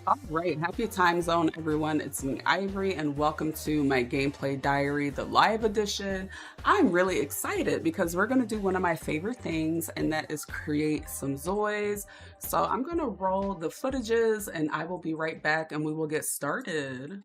All right, happy time zone, everyone. It's me, Ivory, and welcome to my gameplay diary, the live edition. I'm really excited because we're going to do one of my favorite things, and that is create some Zois. So I'm going to roll the footages, and I will be right back, and we will get started.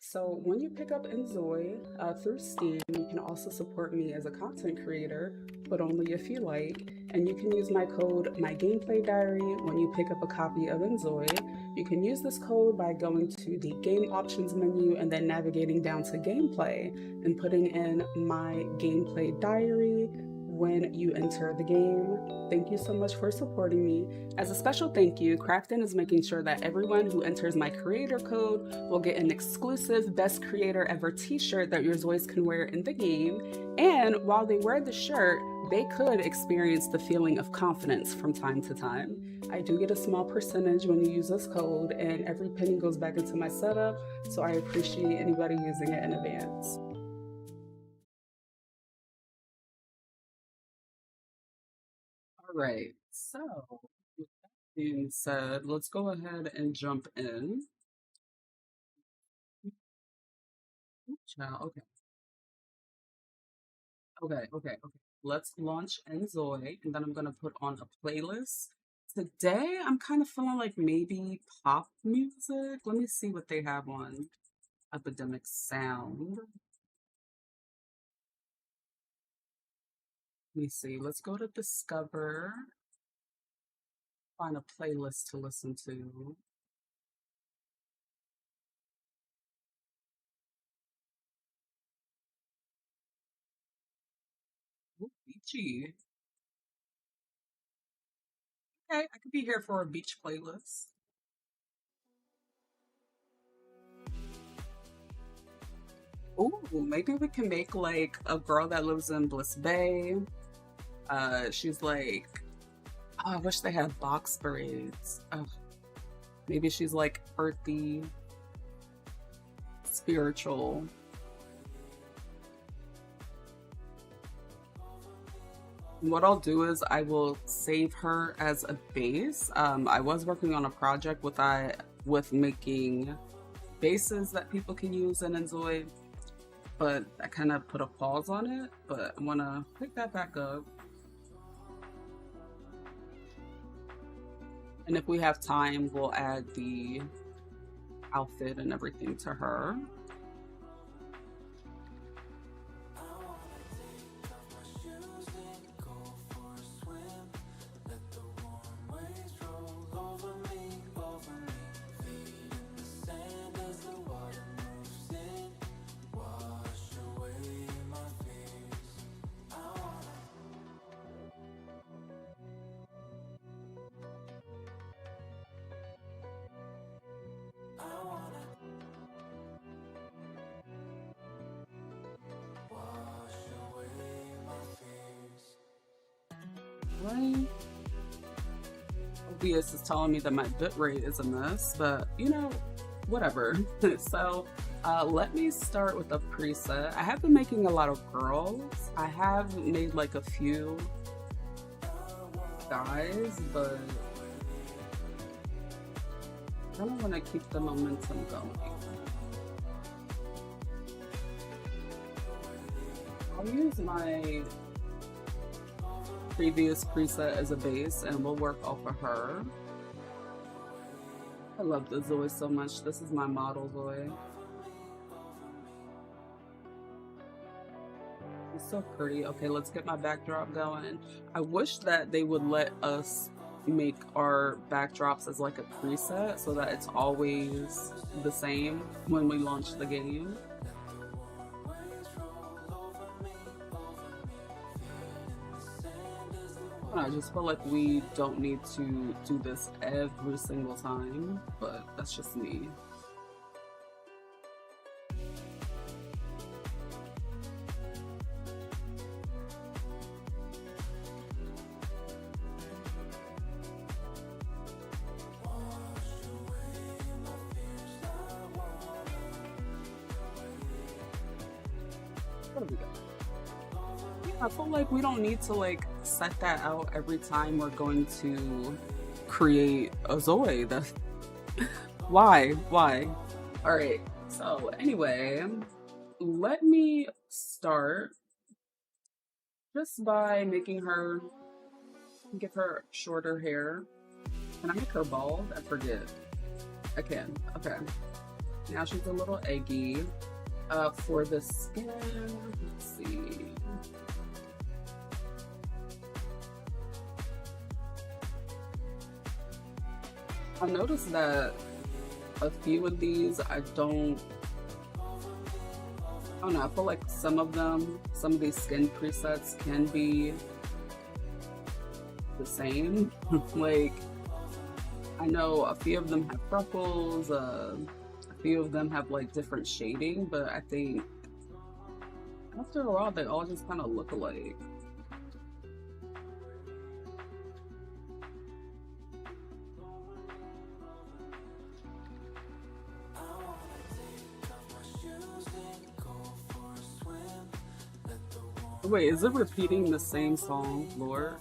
So when you pick up inZOI through Steam, you can also support me as a content creator, but only if you like. And you can use my code, my gameplay diary, when you pick up a copy of inZOI. You can use this code by going to the game options menu and then navigating down to gameplay and putting in my gameplay diary when you enter the game. Thank you so much for supporting me. As a special thank you, Krafton is making sure that everyone who enters my creator code will get an exclusive Best Creator Ever t-shirt that your Zois can wear in the game. And while they wear the shirt, they could experience the feeling of confidence from time to time. I do get a small percentage when you use this code, and every penny goes back into my setup, so I appreciate anybody using it in advance. All right, so with that being said, let's go ahead and jump in. Okay, okay. Let's launch NZOI, and then I'm gonna put on a playlist. Today, I'm kind of feeling like maybe pop music. Let me see what they have on Epidemic Sound. Let me see. Let's go to Discover, find a playlist to listen to. Ooh, beachy. Okay, I could be here for a beach playlist. Ooh, maybe we can make like a girl that lives in Bliss Bay. She's like, oh, I wish they had box braids. Maybe she's like earthy, spiritual. What I'll do is I will save her as a base. I was working on a project with making bases that people can use in inZOI, but I kind of put a pause on it. But I want to pick that back up. And if we have time, we'll add the outfit and everything to her. Right? OBS is telling me that my bitrate is a mess, but you know, whatever. So let me start with a preset. I have been making a lot of girls. I have made like a few guys, but I don't want to keep the momentum going. I'll use my previous preset as a base and we'll work off of her. I love the Zoe so much. This is my model Zoe. It's so pretty. Okay, let's get my backdrop going. I wish that they would let us make our backdrops as like a preset so that it's always the same when we launch the game. I just feel like we don't need to do this every single time, but that's just me. What do we got? I feel like we don't need to like set that out every time we're going to create a Zoe. That's why? All right. So anyway, let me start just by give her shorter hair. Can I make her bald? I forget. I can. Okay. Now she's a little eggy. For the skin, let's see. I noticed that a few of these I don't know, I feel like some of these skin presets can be the same. Like, I know a few of them have freckles, a few of them have like different shading, but I think after a while they all just kind of look alike. Wait, is it repeating the same song, Lord?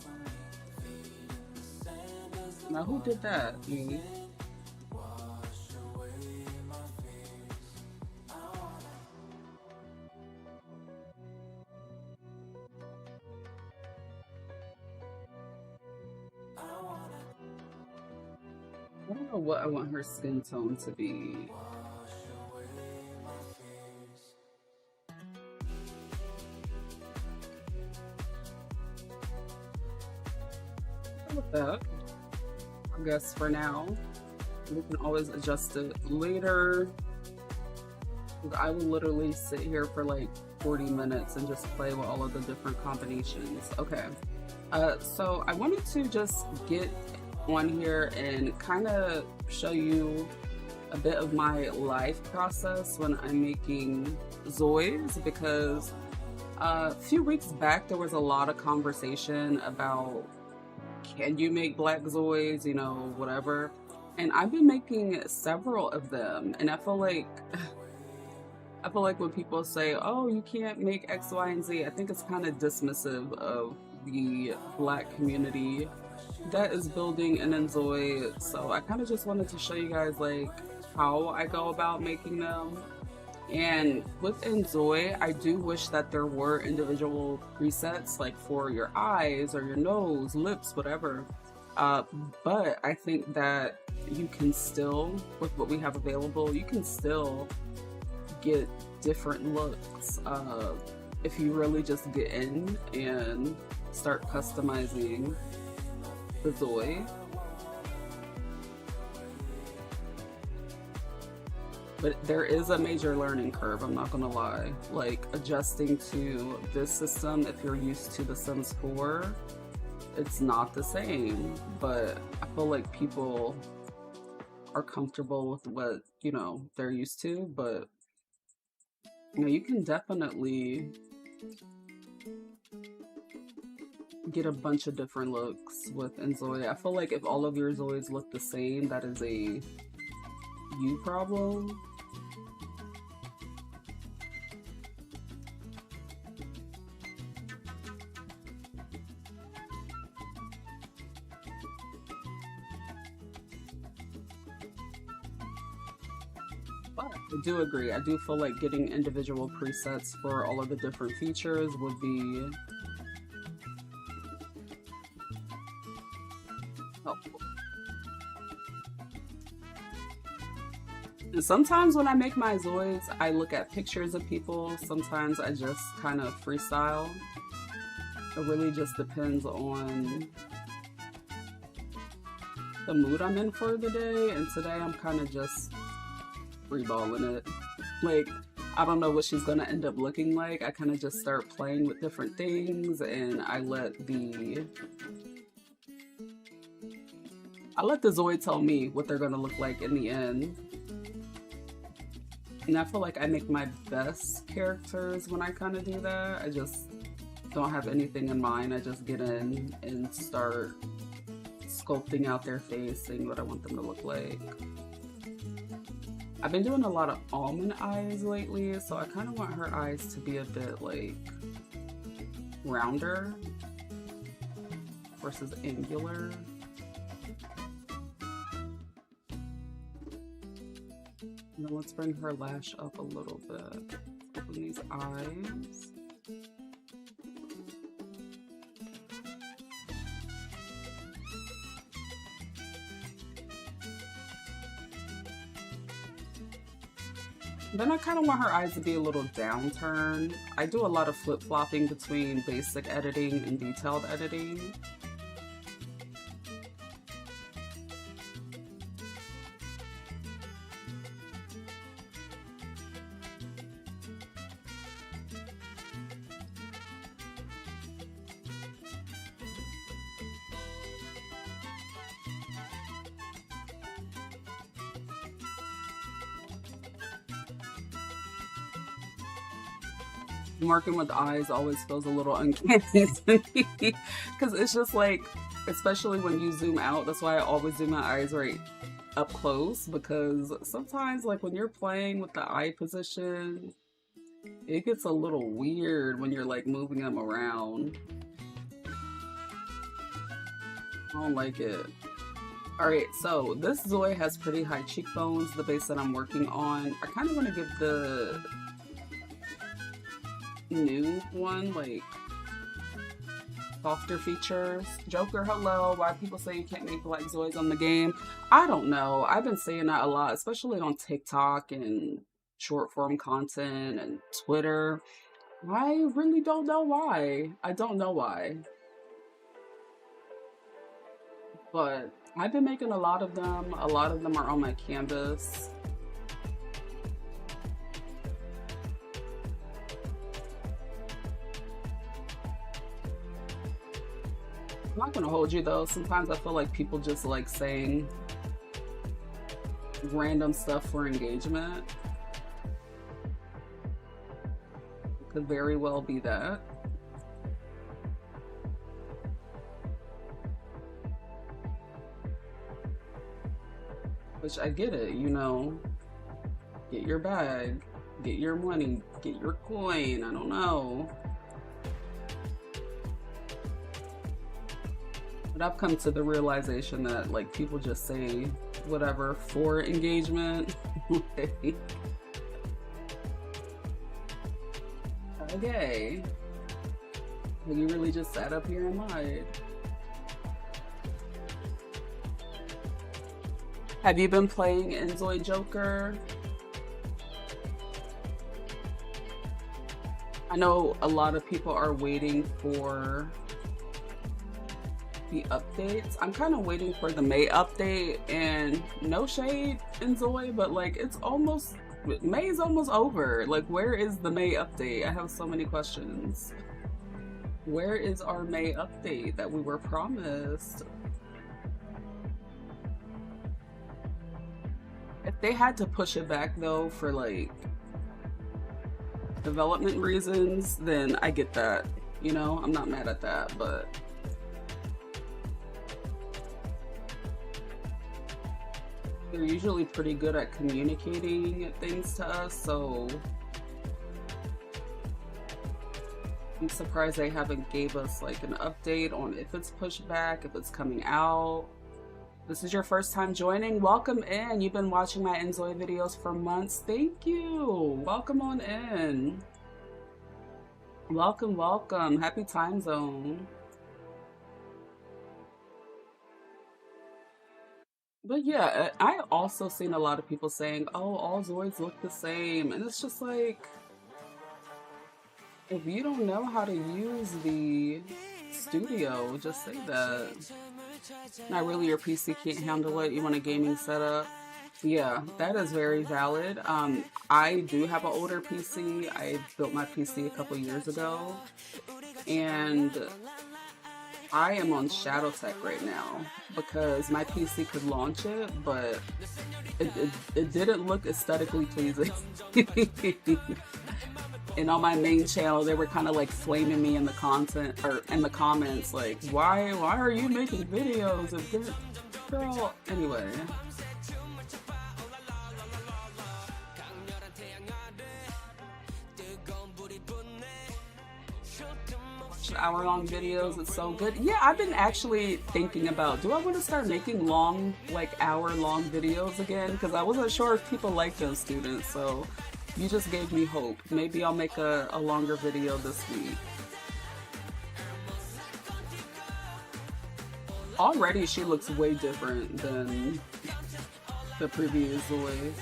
Now who did that? Me? I don't know what I want her skin tone to be. With that, I guess for now, we can always adjust it later. I will literally sit here for like 40 minutes and just play with all of the different combinations. Okay, so I wanted to just get on here and kind of show you a bit of my life process when I'm making Zois, because a few weeks back there was a lot of conversation about, can you make black Zois, you know, whatever. And I've been making several of them, and I feel like when people say, oh, you can't make X, Y, and Z, I think it's kind of dismissive of the black community that is building an inZOI. So I kind of just wanted to show you guys like how I go about making them. And with inZOI, I do wish that there were individual presets like for your eyes or your nose, lips, whatever. But I think that you can still, with what we have available, you can still get different looks if you really just get in and start customizing the Zois. But there is a major learning curve, I'm not gonna lie. Like, adjusting to this system, if you're used to the Sims 4, it's not the same. But I feel like people are comfortable with what, you know, they're used to. But, you know, you can definitely get a bunch of different looks with inZOI. I feel like if all of your Zois look the same, that is a you problem. But I do agree. I do feel like getting individual presets for all of the different features would be helpful. And sometimes when I make my Zois, I look at pictures of people. Sometimes I just kind of freestyle. It really just depends on the mood I'm in for the day. And today I'm kind of just freeballing it. Like, I don't know what she's gonna end up looking like. I kind of just start playing with different things, and I let the Zois tell me what they're gonna look like in the end. And I feel like I make my best characters when I kind of do that. I just don't have anything in mind. I just get in and start sculpting out their face, seeing what I want them to look like. I've been doing a lot of almond eyes lately, so I kind of want her eyes to be a bit like rounder versus angular. Now let's bring her lash up a little bit. Open these eyes. Then I kind of want her eyes to be a little downturned. I do a lot of flip-flopping between basic editing and detailed editing. Working with eyes always feels a little uncanny to me because it's just like, especially when you zoom out, that's why I always do my eyes right up close, because sometimes like when you're playing with the eye position, it gets a little weird when you're like moving them around. I don't like it. Alright, so this Zois has pretty high cheekbones, the base that I'm working on. I kind of want to give the new one like softer features. Joker, hello. Why people say you can't make black Zois on the game? I don't know. I've been saying that a lot, especially on TikTok and short form content and Twitter. I really don't know why. I don't know why. But I've been making a lot of them. A lot of them are on my canvas. I'm not gonna hold you though. Sometimes I feel like people just like saying random stuff for engagement. It could very well be that. Which I get it, you know. Get your bag, get your money, get your coin, I don't know. But I've come to the realization that like people just say whatever for engagement. Okay. Well, you really just sat up here and lied. Have you been playing inZOI Joker? I know a lot of people are waiting for the updates. I'm kind of waiting for the May update, and no shade inZOI, but like it's almost, May is almost over. Like, where is the May update? I have so many questions. Where is our May update that we were promised? If they had to push it back though for like development reasons, then I get that, you know, I'm not mad at that, but they're usually pretty good at communicating things to us, so I'm surprised they haven't gave us like an update on if it's pushed back, if it's coming out. This is your first time joining, welcome in. You've been watching my inZOI videos for months. Thank you. Welcome on in. Welcome, welcome. Happy time zone. But yeah, I also seen a lot of people saying, oh, all Zoids look the same. And it's just like, if you don't know how to use the studio, just say that. Not really, your PC can't handle it. You want a gaming setup. Yeah, that is very valid. I do have an older PC. I built my PC a couple years ago. And I am on ShadowTech right now because my PC could launch it, but it didn't look aesthetically pleasing. And on my main channel, they were kind of like flaming me in the content or in the comments, like, why are you making videos of this? Girl, anyway. hour-long videos. It's so good. Yeah, I've been actually thinking about, do I want to start making long, like hour-long videos again? Because I wasn't sure if people like those, students. So you just gave me hope. Maybe I'll make a longer video this week. Already she looks way different than the previous Zois.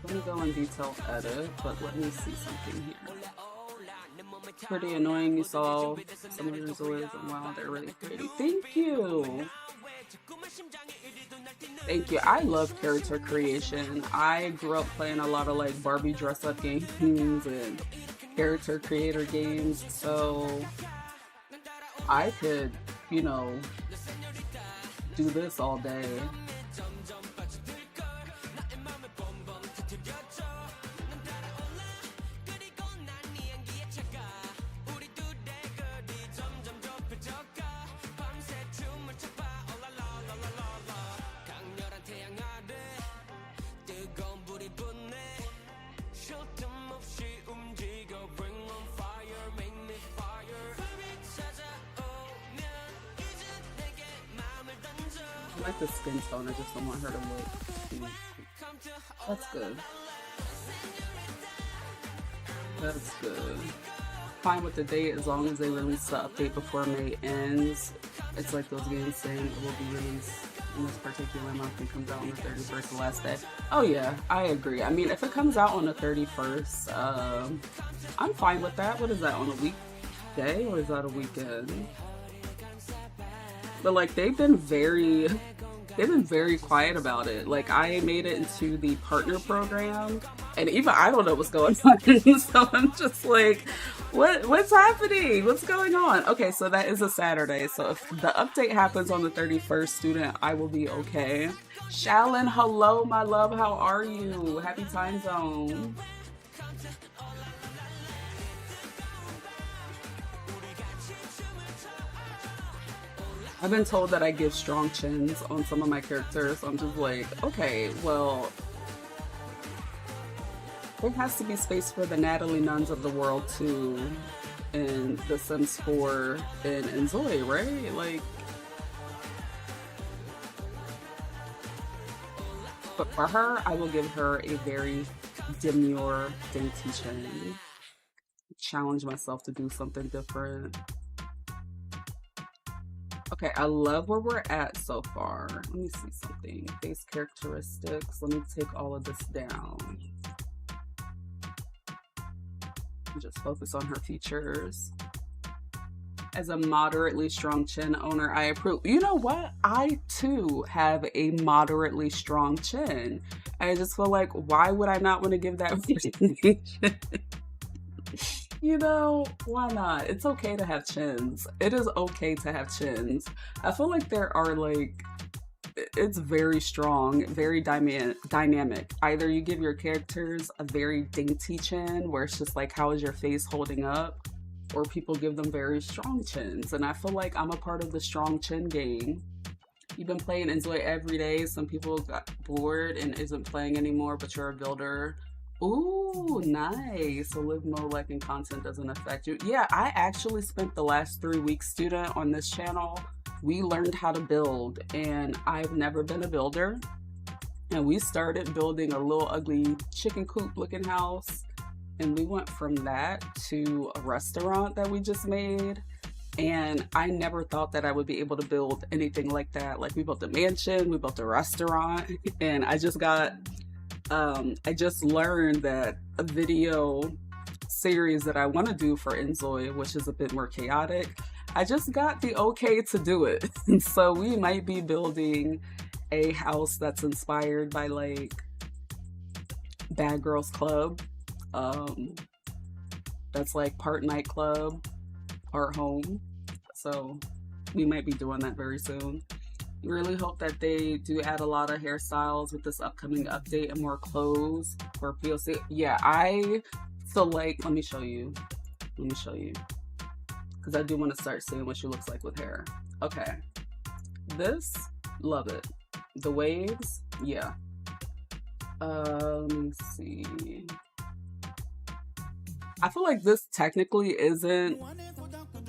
Let me go in detail edit, but let me see something here. Pretty annoying. You saw some of your Zois and wow, they're really pretty. Thank you. Thank you. I love character creation. I grew up playing a lot of like Barbie dress up games and character creator games, so I could, you know, do this all day. I like the skin tone, I just don't want her to look. That's good. That's good. Fine with the date as long as they release the update before May ends. It's like those games saying it will be released in this particular month and comes out on the 31st, the last day. Oh yeah, I agree. I mean, if it comes out on the 31st, I'm fine with that. What is that, on a weekday or is that a weekend? But like they've been very quiet about it. Like I made it into the partner program and even I don't know what's going on. So I'm just like, what's happening? What's going on? Okay, so that is a Saturday. So if the update happens on the 31st, student, I will be okay. Shallon, hello, my love. How are you? Happy time zone. I've been told that I give strong chins on some of my characters, so I'm just like, okay, well, there has to be space for the Natalie Nuns of the world too in The Sims 4 and inZOI, right? Like, but for her, I will give her a very demure dainty chin. Challenge myself to do something different. Okay, I love where we're at so far. Let me see something. Base characteristics. Let me take all of this down. Just focus on her features. As a moderately strong chin owner, I approve. You know what? I too have a moderately strong chin. I just feel like, why would I not want to give that presentation? You know, why not? It's okay to have chins. It is okay to have chins. I feel like there are like, it's very strong, very dynamic. Either you give your characters a very dainty chin where it's just like, how is your face holding up? Or people give them very strong chins. And I feel like I'm a part of the strong chin game. You've been playing inZOI every day. Some people got bored and isn't playing anymore, but you're a builder. Ooh, nice. So live mode like and content doesn't affect you. Yeah, I actually spent the last 3 weeks, student, on this channel. We learned how to build and I've never been a builder. And we started building a little ugly chicken coop looking house. And we went from that to a restaurant that we just made. And I never thought that I would be able to build anything like that. Like we built a mansion, we built a restaurant, and I just got I just learned that a video series that I want to do for inZOI, which is a bit more chaotic, I just got the okay to do it. And so we might be building a house that's inspired by like Bad Girls Club. That's like part nightclub, part home. So we might be doing that very soon. Really hope that they do add a lot of hairstyles with this upcoming update and more clothes for POC. Yeah, I feel like, let me show you, because I do want to start seeing what she looks like with hair. Okay, this, love it. The waves, yeah. Let me see. I feel like this technically isn't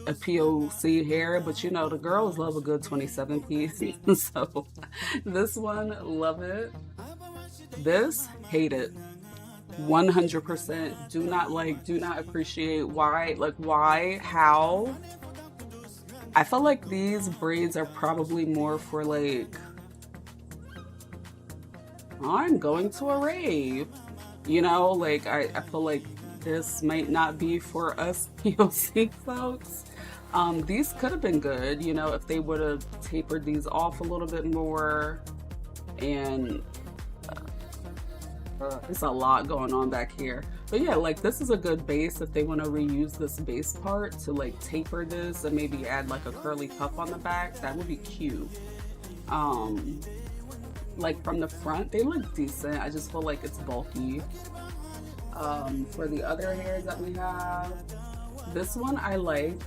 a POC hair, but you know, the girls love a good 27 piece. So this one, love it. This, hate it. 100%. Do not like, do not appreciate. Why? Like, why? How? I feel like these braids are probably more for like, I'm going to a rave. You know, like I feel like this might not be for us POC folks. These could have been good, you know, if they would have tapered these off a little bit more. And there's a lot going on back here. But yeah, like this is a good base if they want to reuse this base part to like taper this and maybe add like a curly puff on the back. That would be cute. Like from the front, they look decent. I just feel like it's bulky. For the other hairs that we have, this one I like.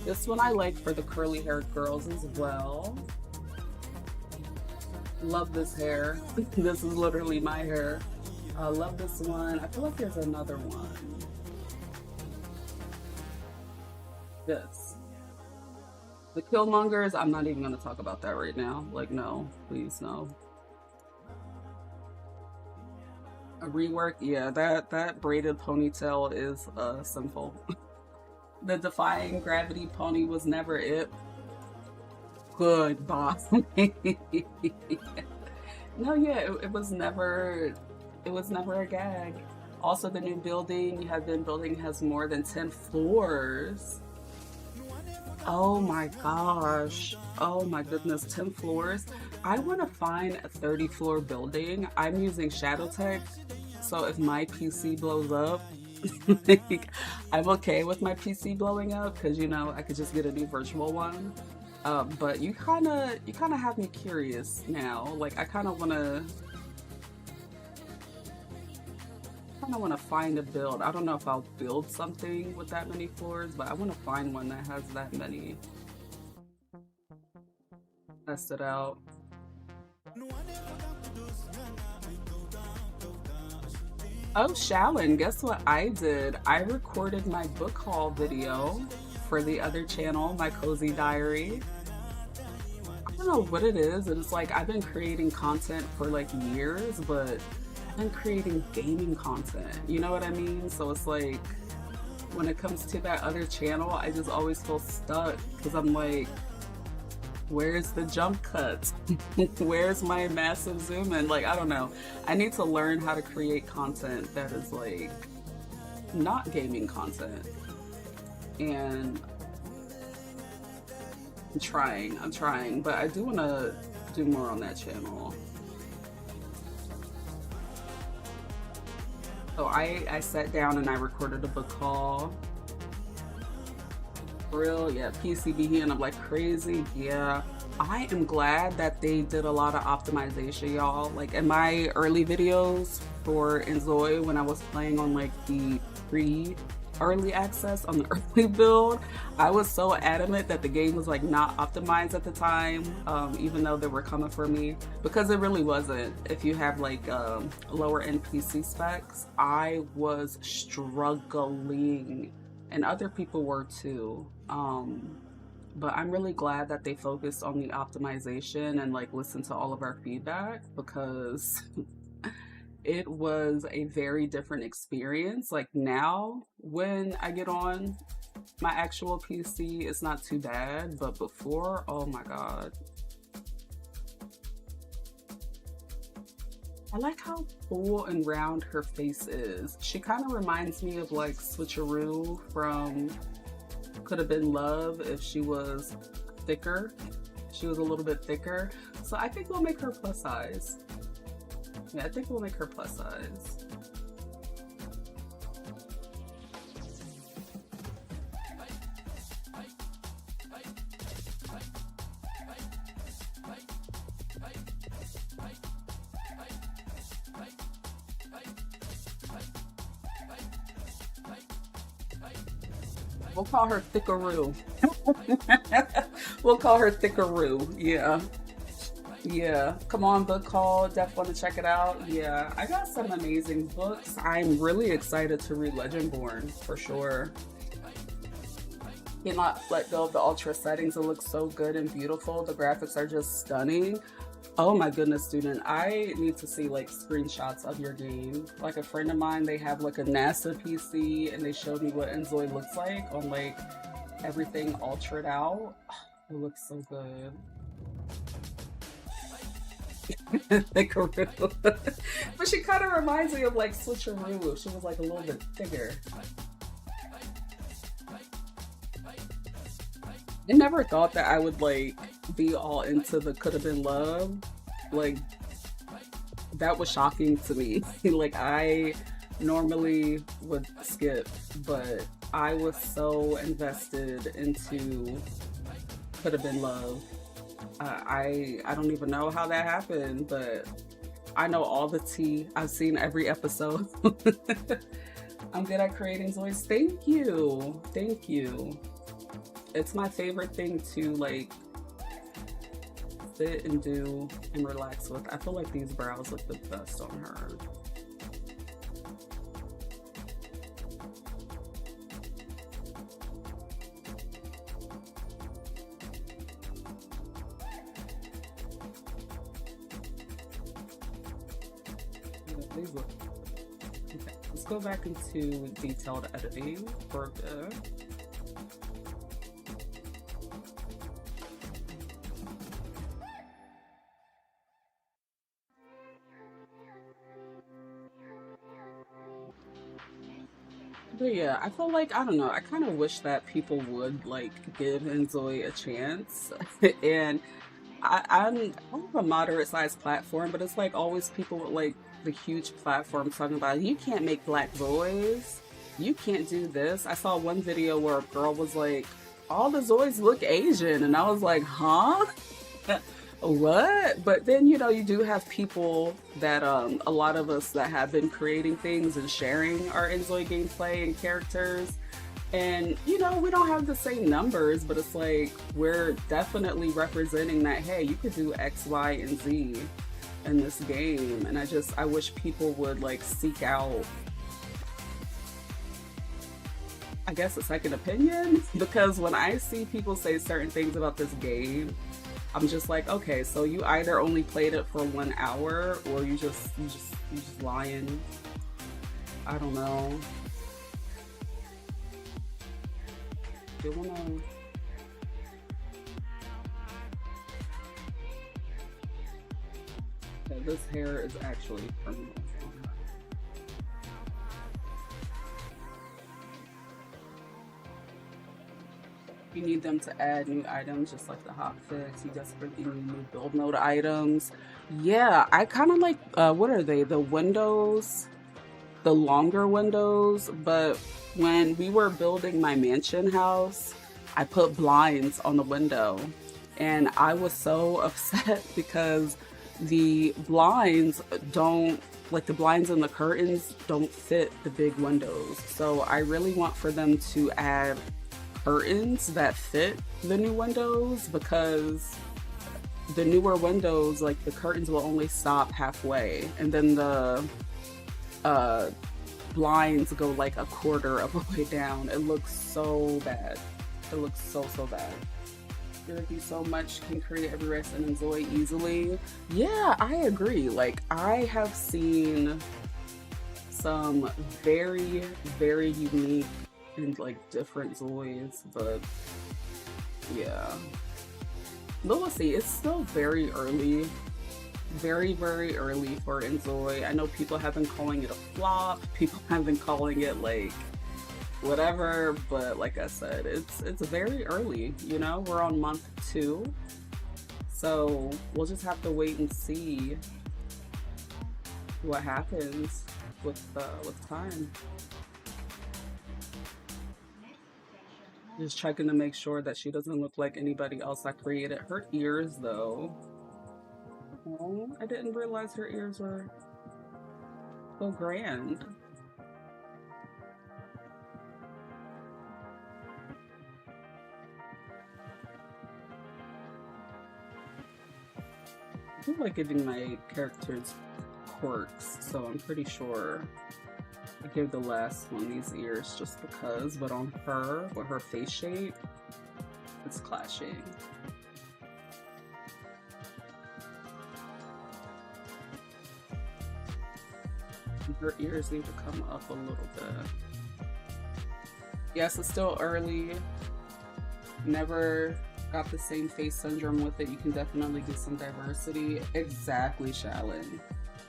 This one I like for the curly haired girls as well. Love this hair. This is literally my hair. Love this one. I feel like there's another one. This. The Killmongers, I'm not even going to talk about that right now. Like, no, please, no. A rework, yeah, that braided ponytail is sinful. The Defying Gravity pony was never it. Good boss. No, yeah, it was never a gag. Also, the new building you have been building has more than 10 floors. Oh my gosh. Oh my goodness, 10 floors. I want to find a 30-floor building. I'm using ASUSTeK, so if my PC blows up, like, I'm okay with my PC blowing up because, you know, I could just get a new virtual one. But you kind of have me curious now. Like, I kind of want to find a build. I don't know if I'll build something with that many floors, but I want to find one that has that many. Test it out. Oh, Shallon, guess what I did? I recorded my book haul video for the other channel, my Cozy Diary. I don't know what it is. It's like I've been creating content for like years, but I've been creating gaming content. You know what I mean? So it's like when it comes to that other channel, I just always feel stuck because I'm like, where's the jump cuts? Where's my massive zoom in? Like, I don't know. I need to learn how to create content that is like not gaming content. And I'm trying, but I do want to do more on that channel. So I sat down and I recorded a book haul. Real, yeah, PCB, and I'm like crazy. Yeah, I am glad that they did a lot of optimization, y'all. Like in my early videos for inZOI, when I was playing on like the early access on the early build, I was so adamant that the game was like not optimized at the time, even though they were coming for me, because it really wasn't. If you have like lower end PC specs, I was struggling, and other people were too. But I'm really glad that they focused on the optimization and like listened to all of our feedback, because it was a very different experience. Like now when I get on my actual PC, it's not too bad, but before, oh my God. I like how full and round her face is. She kind of reminds me of like Switcheroo from Could Have Been Love if she was thicker. She was a little bit thicker. So I think we'll make her plus size. Yeah, I think we'll make her plus size. We'll call her Thickaroo. We'll call her Thickaroo, yeah. Yeah, come on, book haul. Definitely want to check it out. Yeah, I got some amazing books. I'm really excited to read Legendborn for sure. Cannot let go of the ultra settings. It looks so good and beautiful. The graphics are just stunning. Oh my goodness, student. I need to see like screenshots of your game. Like a friend of mine, they have like a NASA PC and they showed me what inZOI looks like on like everything ultra'd out. It looks so good. Like a real, but she kind of reminds me of like Switcheroo. She was like a little bit bigger. I never thought that I would like be all into the could have been love. Like that was shocking to me. Like I normally would skip, but I was so invested into could have been love. I don't even know how that happened, but I know all the tea. I've seen every episode. I'm good at creating Zois. Thank you. Thank you. It's my favorite thing to like sit and do and relax with. I feel like these brows look the best on her. Yeah, these look. Okay, let's go back into detailed editing for a bit. But yeah, I feel like, I don't know, I kind of wish that people would like give inZOI a chance. And I have a moderate sized platform, but it's like always people with like the huge platforms talking about you can't make black Zois, you can't do this. I saw one video where a girl was like, all the Zois look Asian, and I was like, huh? What? But then you know you do have people that a lot of us that have been creating things and sharing our inZOI gameplay and characters, and you know we don't have the same numbers, but it's like we're definitely representing that hey, you could do X, Y, and Z in this game. And I wish people would like seek out, I guess, a second opinion, because when I see people say certain things about this game, I'm just like, okay, so you either only played it for 1 hour or you just lying. I don't know. Do you wanna? Okay, this hair is actually criminal. You need them to add new items, just like the hotfix. You desperately need new build mode items. Yeah, I kind of like, what are they? The windows, the longer windows. But when we were building my mansion house, I put blinds on the window. And I was so upset because the blinds don't, like the blinds and the curtains don't fit the big windows. So I really want for them to add curtains that fit the new windows, because the newer windows, like the curtains will only stop halfway, and then the blinds go like a quarter of the way down. It looks so bad. It looks so bad. Thank you so much. Can create every race and inZOI easily. Yeah, I agree. Like I have seen some very unique and like different Zois, but yeah. But we'll see. It's still very early. Very early for inZOI. I know people have been calling it a flop. People have been calling it like whatever, but like I said, it's very early, you know? We're on month 2. So we'll just have to wait and see what happens with time. Just checking to make sure that she doesn't look like anybody else I created. Her ears, though. Oh, I didn't realize her ears were so grand. like giving my characters quirks, so I'm pretty sure I gave the last one these ears just because, but on her, with her face shape, it's clashing. Her ears need to come up a little bit. Yes, it's still early. Never got the same face syndrome with it. You can definitely get some diversity. Exactly, Shallon.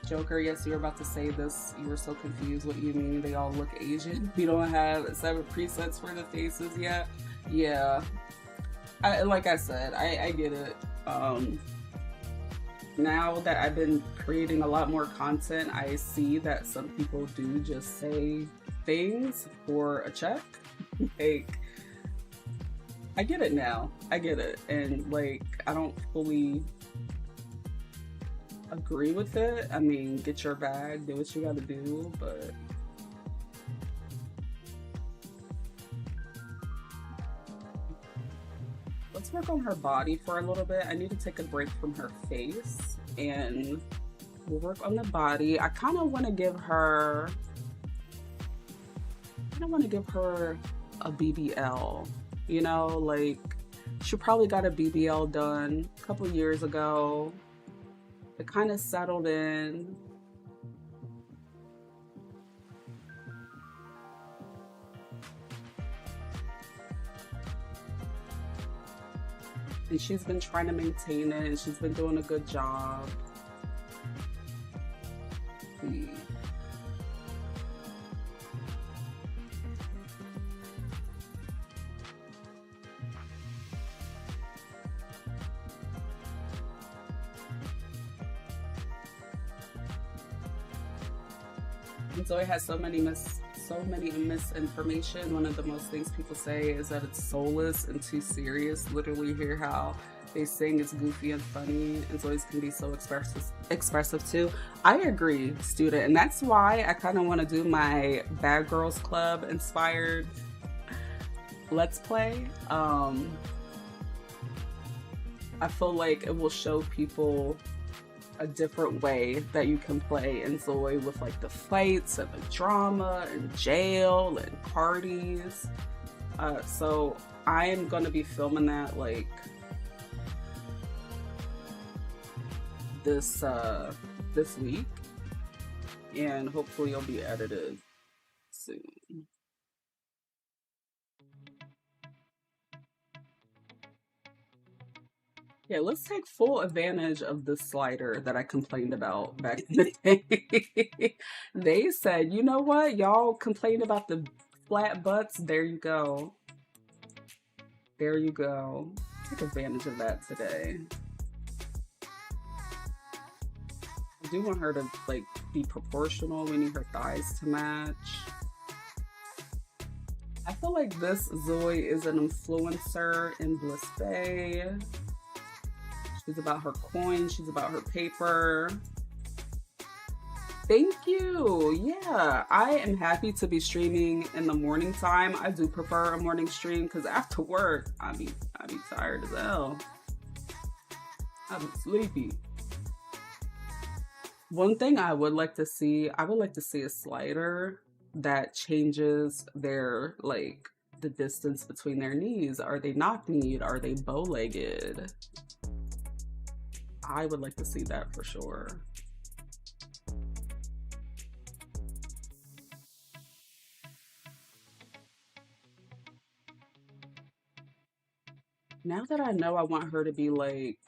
Joker, yes, you were about to say this. You were so confused. What do you mean they all look Asian? We don't have 7 presets for the faces yet. Yeah. Like I said, I get it. Now that I've been creating a lot more content, I see that some people do just say things for a check. Like, I get it now. I get it. And like, I don't fully agree with it. I mean, get your bag, do what you gotta do, but let's work on her body for a little bit. I need to take a break from her face and we'll work on the body. I kind of want to give her a BBL, you know, like she probably got a BBL done a couple years ago. It kind of settled in. And she's been trying to maintain it, and she's been doing a good job. Zoe has so many misinformation. One of the most things people say is that it's soulless and too serious. Literally hear how they sing it's goofy and funny, and Zoe's can be so expressive too. I agree, student, and that's why I kind of want to do my Bad Girls Club inspired Let's Play. I feel like it will show people a different way that you can play inZOI with like the fights and the drama and jail and parties. So I'm gonna be filming that like this week, and hopefully it'll be edited soon. Yeah, let's take full advantage of the slider that I complained about back in the day. They said, you know what? Y'all complained about the flat butts. There you go. There you go. Take advantage of that today. I do want her to like be proportional. We need her thighs to match. I feel like this Zoe is an influencer in Bliss Bay. She's about her coins. She's about her paper. Thank you. Yeah, I am happy to be streaming in the morning time. I do prefer a morning stream because after work, I be tired as hell. I'm sleepy. One thing I would like to see a slider that changes their like the distance between their knees. Are they knock-kneed? Are they bow-legged? I would like to see that for sure. Now that I know I want her to be like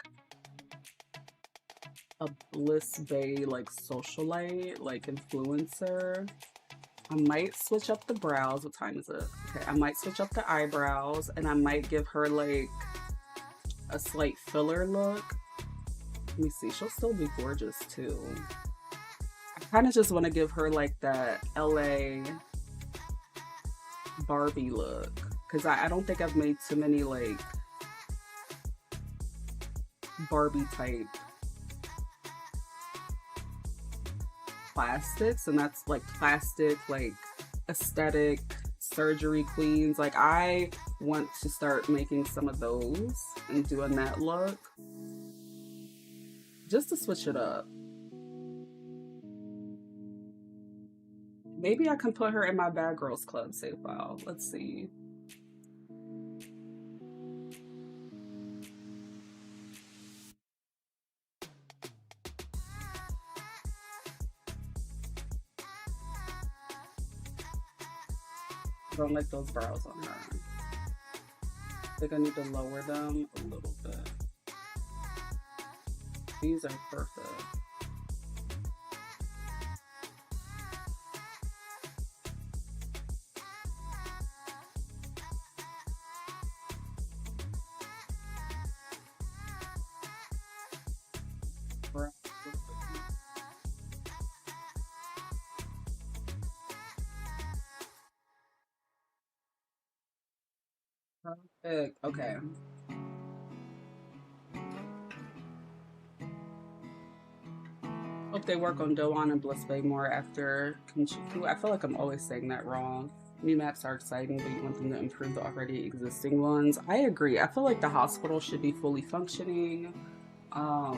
a Bliss Bay like socialite, like influencer, I might switch up the brows. What time is it? Okay, I might switch up the eyebrows, and I might give her like a slight filler look. Let me see, she'll still be gorgeous too. I kind of just want to give her like that LA Barbie look, because I don't think I've made too many like Barbie type plastics, and that's like plastic, like aesthetic surgery queens. Like I want to start making some of those and doing that look. just to switch it up. Maybe I can put her in my Bad Girls Club save file. Let's see. I don't like those brows on her. I think I need to lower them a little bit. These are perfect. Perfect. Okay. Hope they work on Doan and Blissbay more after Kenchiku. I feel like I'm always saying that wrong. New maps are exciting, but you want them to improve the already existing ones. I agree. I feel like the hospital should be fully functioning. I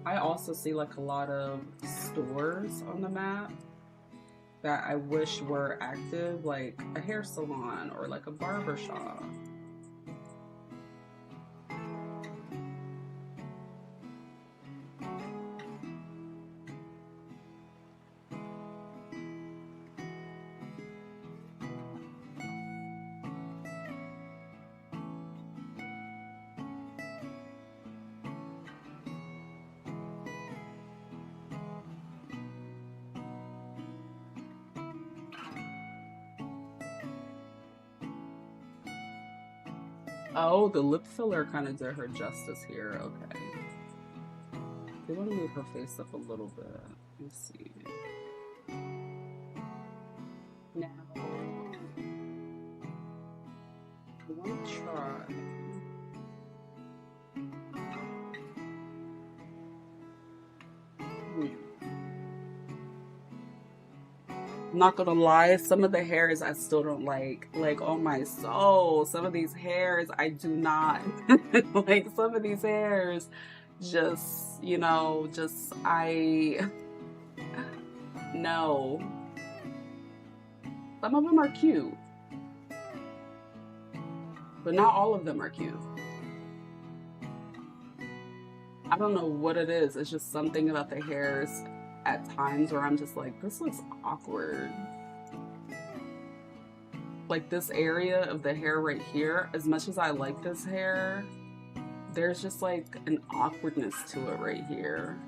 also see like a lot of stores on the map that I wish were active, like a hair salon or like a barber shop. Oh, the lip filler kind of did her justice here. Okay. They want to move her face up a little bit. Let's see. Now, I want to try. I'm not gonna lie, some of the hairs I still don't like on my soul. Some of these hairs I do not like. Some of these hairs just, you know, just no. Some of them are cute, but not all of them are cute. I don't know what it is. It's just something about the hairs at times where I'm just like, this looks awkward. Like this area of the hair right here, as much as I like this hair, there's just like an awkwardness to it right here.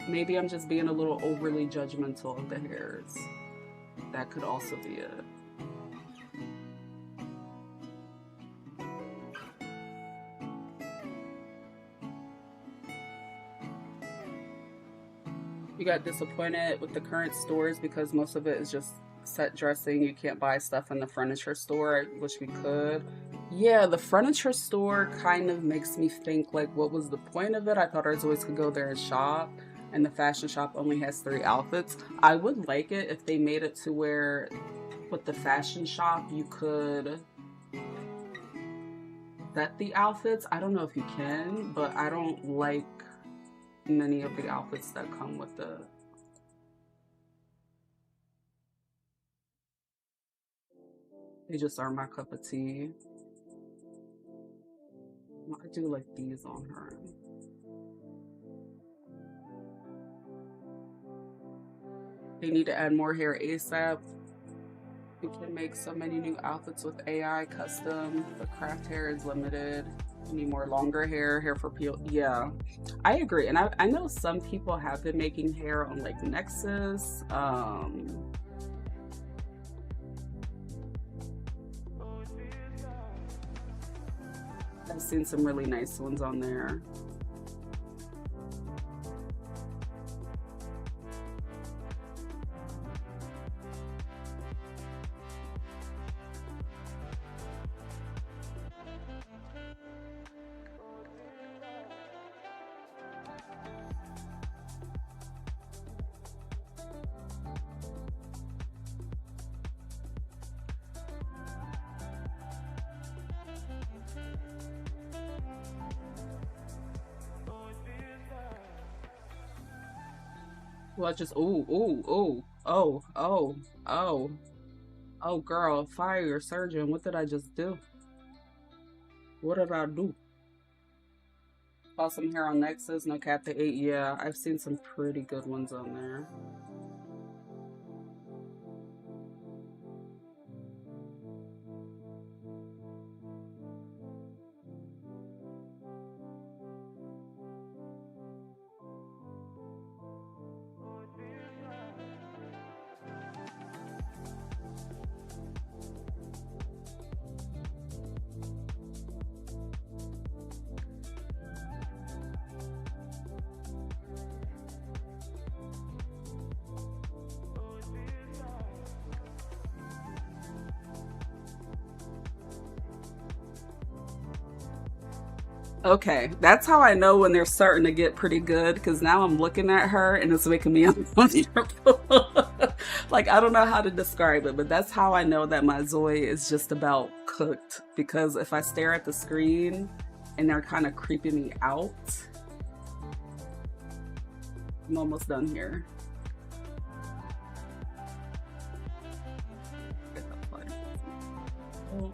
Maybe I'm just being a little overly judgmental of the hairs. That could also be it. You got disappointed with the current stores because most of it is just set dressing. You can't buy stuff in the furniture store. I wish we could. Yeah, the furniture store kind of makes me think like, what was the point of it? I thought our Zois could go there and shop, and the fashion shop only has 3 outfits. I would like it if they made it to where with the fashion shop you could set the outfits. I don't know if you can, but I don't like many of the outfits that come with the they just are my cup of tea. I do like these on her. They need to add more hair ASAP. You can make so many new outfits with AI custom. The craft hair is limited. You need more longer hair for peel. Yeah, I agree. And I know some people have been making hair on like Nexus. I've seen some really nice ones on there. Well, I just, ooh, ooh, ooh, oh, oh, oh, oh, girl, fire your surgeon. What did I just do? What did I do? Awesome hair on Nexus, no cap the 8. Yeah, I've seen some pretty good ones on there. Okay, that's how I know when they're starting to get pretty good, because now I'm looking at her and it's making me uncomfortable. Like, I don't know how to describe it, but that's how I know that my Zoe is just about cooked. Because if I stare at the screen and they're kind of creeping me out, I'm almost done here. Oh,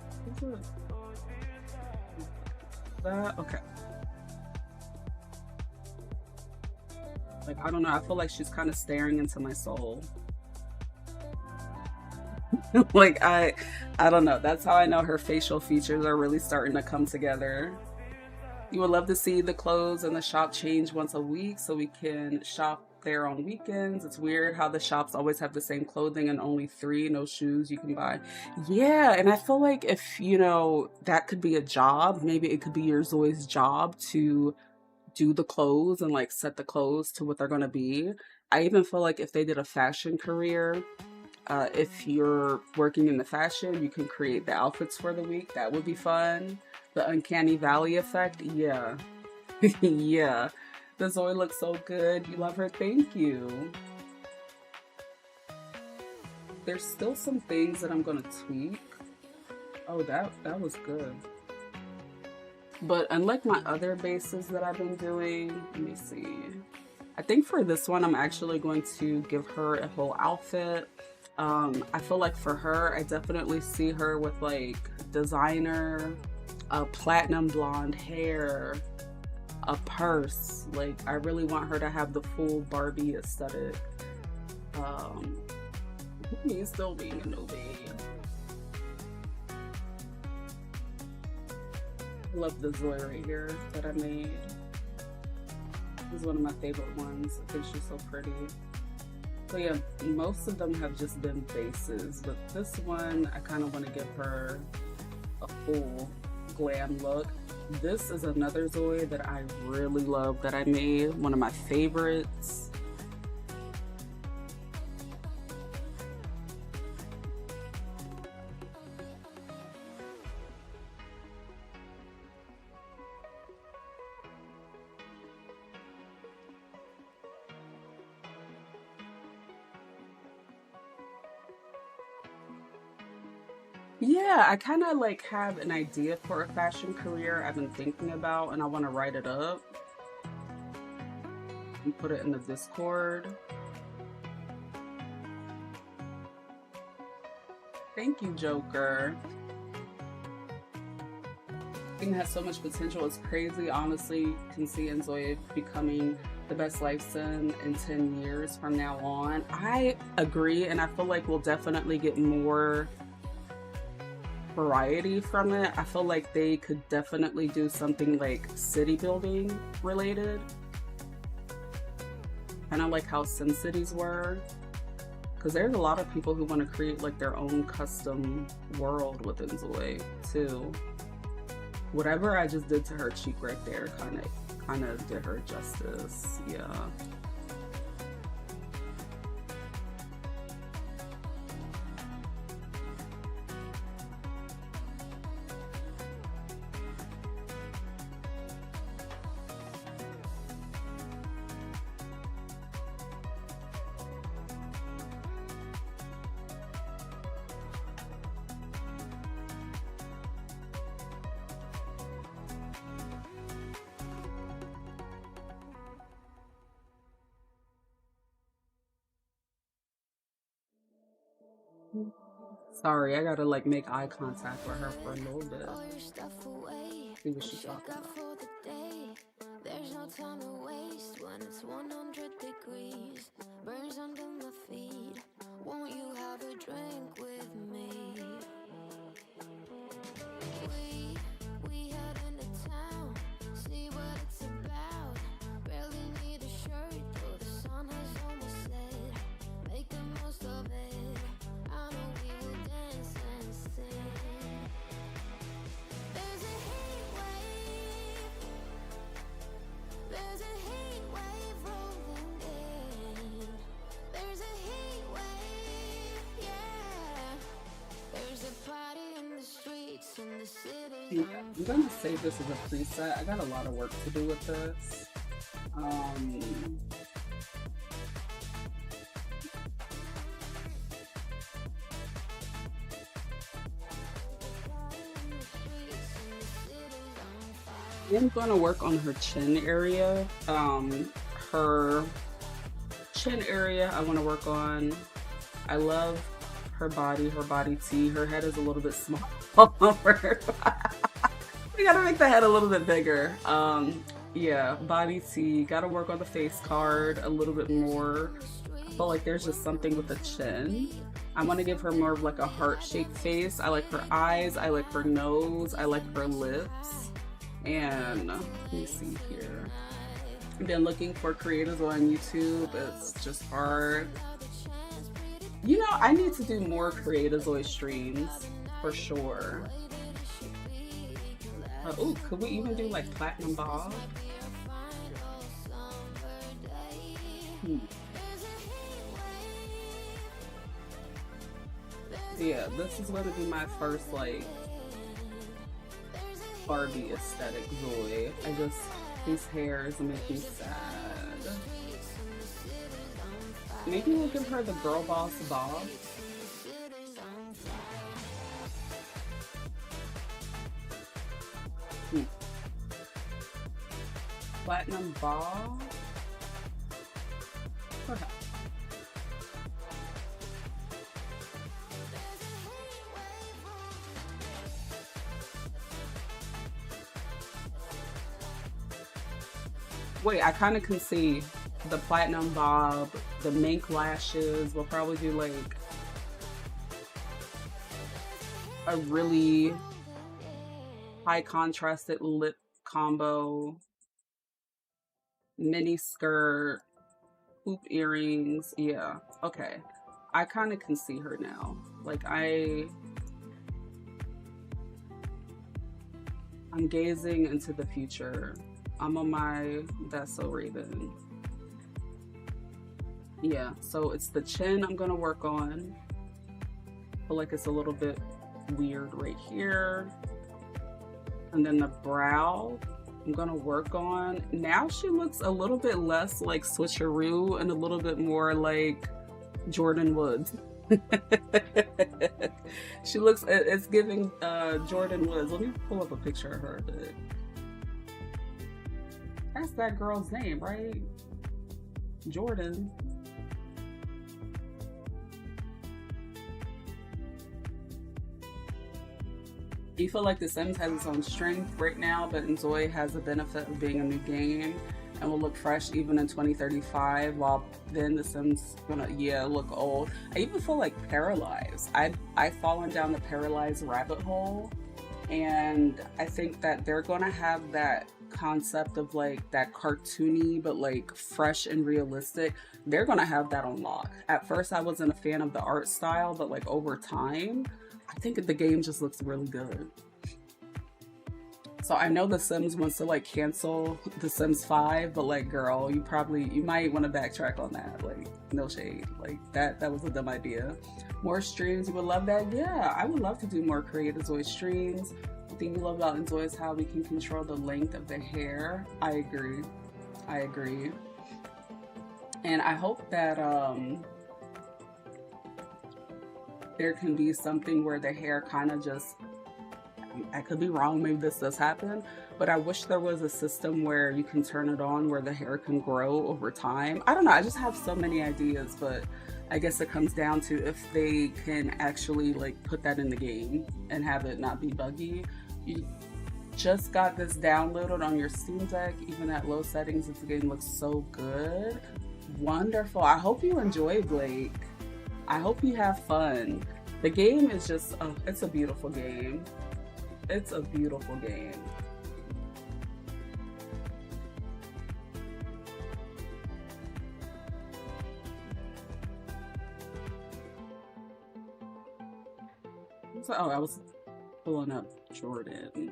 that okay. Like, I don't know, I feel like she's kind of staring into my soul. Like, I don't know, that's how I know her facial features are really starting to come together. You would love to see the clothes in the shop change once a week so we can shop there on weekends. It's weird how the shops always have the same clothing and only 3 no shoes you can buy. Yeah, and I feel like if, you know, that could be a job, maybe it could be your Zoe's job to do the clothes and like set the clothes to what they're going to be. I even feel like if they did a fashion career, if you're working in the fashion, you can create the outfits for the week. That would be fun. The uncanny valley effect, yeah. Yeah. The Zoe looks so good. You love her. Thank you. There's still some things that I'm gonna tweak. Oh, that was good. But unlike my other bases that I've been doing, let me see. I think for this one, I'm actually going to give her a whole outfit. I feel like for her, I definitely see her with like designer, platinum blonde hair, a purse. Like, I really want her to have the full Barbie aesthetic. Me still being a newbie. Love the Zoe right here that I made. This is one of my favorite ones. I think she's so pretty. So yeah, most of them have just been bases, but this one, I kind of want to give her a full glam look. This is another Zoe that I really love that I made, one of my favorites. Yeah, I kind of like have an idea for a fashion career I've been thinking about, and I want to write it up and put it in the Discord. Thank you, Joker. It has so much potential. It's crazy. Honestly, can see inZOI becoming the best life sim in 10 years from now on. I agree, and I feel like we'll definitely get more variety from it. I feel like they could definitely do something like city building related, kind of like how SimCities were, because there's a lot of people who want to create like their own custom world within inZOI too. Whatever I just did to her cheek right there kind of did her justice. Yeah. Sorry, I gotta like make eye contact with her for a little bit. See what she's talking about. There's no time to waste when it's 100 degrees. Burns under my feet. Won't you have a drink with me? We head into town. See what it's about. Barely need a shirt though the sun has almost set. Make the most of it. I know we will dance and sing. There's a heat wave. There's a heat wave rolling in. There's a heat wave, yeah. There's a party in the streets in the city. Yeah, I'm gonna save this as a preset. I got a lot of work to do with this. I'm gonna work on her chin area. Her chin area I want to work on. I love her body T. Her head is a little bit small. We gotta make the head a little bit bigger. Yeah, body T. Gotta work on the face card a little bit more. I feel like there's just something with the chin. I want to give her more of like a heart-shaped face. I like her eyes. I like her nose. I like her lips. And let me see here. I've been looking for creators on YouTube. It's just hard. You know, I need to do more creators on streams for sure. Oh, could we even do like Platinum Bob? Yeah, this is gonna be my first like Barbie aesthetic Zoe. These hairs make me sad. Maybe we'll give her the girl boss bob. Platinum bob. Perhaps. Wait, I kind of can see the platinum bob, the mink lashes. We'll probably do like a really high contrasted lip combo, mini skirt, hoop earrings. Yeah, okay. I kind of can see her now. Like I'm gazing into the future. I'm on my That's So Raven. Yeah, so it's the chin I'm gonna work on. I feel like it's a little bit weird right here. And then the brow, I'm gonna work on. Now she looks a little bit less like switcheroo and a little bit more like Jordan Woods. She looks, it's giving Jordan Woods. Let me pull up a picture of her. That's that girl's name, right? Jordan. You feel like The Sims has its own strength right now, but inZOI has the benefit of being a new game and will look fresh even in 2035, while then The Sims gonna, look old. I even feel like Paralyzed. I've fallen down the Paralyzed rabbit hole, and I think that they're gonna have that concept of like that cartoony but like fresh and realistic. They're gonna have that on lock. At first I wasn't a fan of the art style, but like over time I think the game just looks really good. So I know The Sims wants to like cancel The Sims 5, but like girl, you might want to backtrack on that. Like no shade, like that was a dumb idea. More streams, you would love that? Yeah, I would love to do more creative Zoe streams. The thing you love about inZOI is how we can control the length of the hair. I agree. And I hope that there can be something where the hair kind of just, I could be wrong, maybe this does happen, but I wish there was a system where you can turn it on where the hair can grow over time. I don't know, I just have so many ideas, but I guess it comes down to if they can actually like put that in the game and have it not be buggy. You just got this downloaded on your Steam Deck, even at low settings. This game looks so good. Wonderful. I hope you enjoy, Blake. I hope you have fun. The game is just, oh, it's a beautiful game. It's a beautiful game. So, oh, I was pulling up Jordan.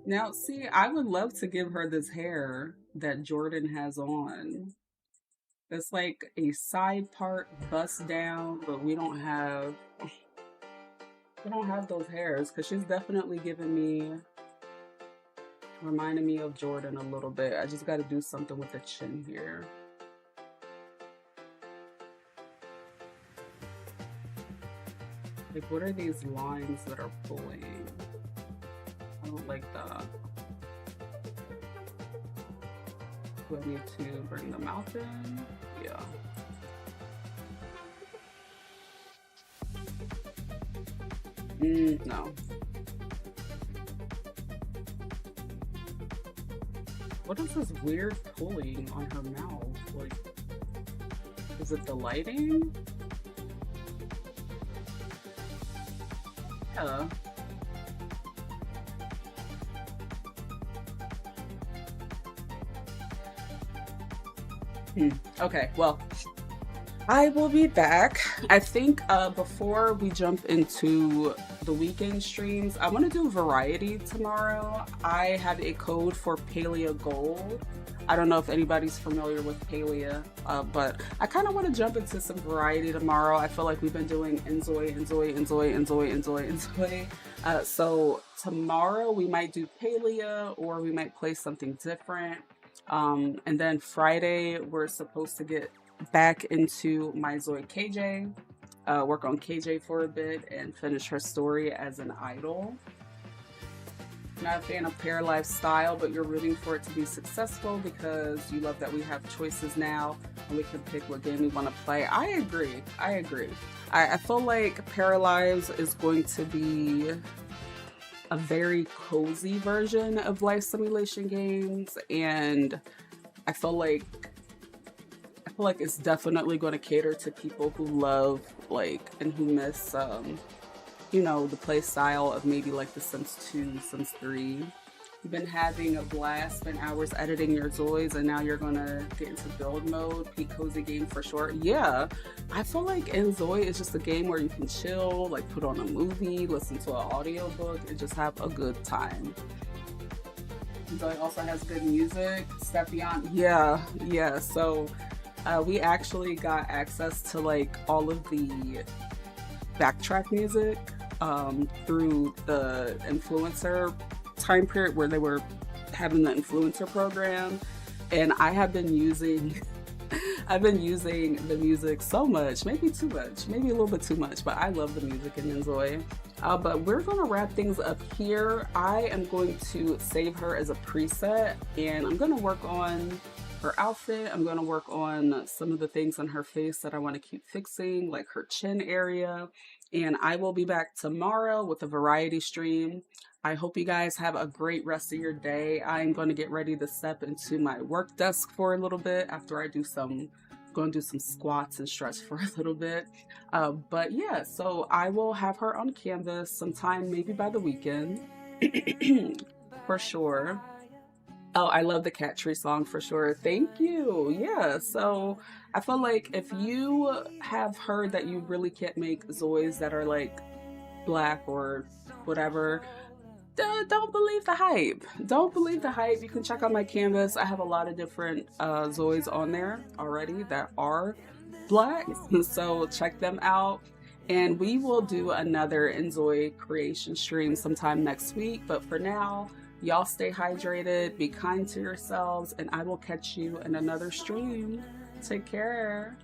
Now, see, I would love to give her this hair that Jordan has on. It's like a side part bust down, but we don't have those hairs because she's definitely reminding me of Jordan a little bit. I just got to do something with the chin here. Like, what are these lines that are pulling? I don't like that. Do I need to bring the mouth in? Yeah. No. What is this weird pulling on her mouth? Like, is it the lighting? Yeah. Okay, well, I will be back. I think before we jump into the weekend streams, I want to do variety tomorrow. I have a code for Palea Gold. I don't know if anybody's familiar with Palea, but I kind of want to jump into some variety tomorrow. I feel like we've been doing inZOI. So tomorrow we might do Palea, or we might play something different. And then Friday, we're supposed to get back into my Zoe KJ, work on KJ for a bit, and finish her story as an idol. Not a fan of Paralyzed style, but you're rooting for it to be successful because you love that we have choices now and we can pick what game we want to play. I agree. I feel like Paralyzed is going to be a very cozy version of life simulation games, and I feel like it's definitely going to cater to people who love and who miss you know, the play style of maybe like The Sims 2, Sims 3. You've been having a blast, spent hours editing your Zois, and now you're gonna get into build mode. Peak cozy game for sure. Yeah, I feel like inZOI is just a game where you can chill, like put on a movie, listen to an audiobook, and just have a good time. inZOI also has good music. Step Beyond, yeah. So we actually got access to like all of the backtrack music through the influencer time period where they were having the influencer program, and I have been using the music so much, maybe too much, maybe a little bit too much, but I love the music in inZOI. But we're gonna wrap things up here. I am going to save her as a preset, and I'm gonna work on her outfit. I'm gonna work on some of the things on her face that I want to keep fixing, like her chin area, and I will be back tomorrow with a variety stream. I hope you guys have a great rest of your day. I'm going to get ready to step into my work desk for a little bit after I do some squats and stretch for a little bit. But yeah, so I will have her on canvas sometime, maybe by the weekend, for sure. Oh, I love the Cat Tree song for sure. Thank you. Yeah, so I feel like if you have heard that you really can't make Zois that are like black or whatever, don't believe the hype. Don't believe the hype. You can check out my canvas. I have a lot of different Zois on there already that are black, so check them out. And we will do another inZOI creation stream sometime next week. But for now, y'all stay hydrated, be kind to yourselves, and I will catch you in another stream. Take care.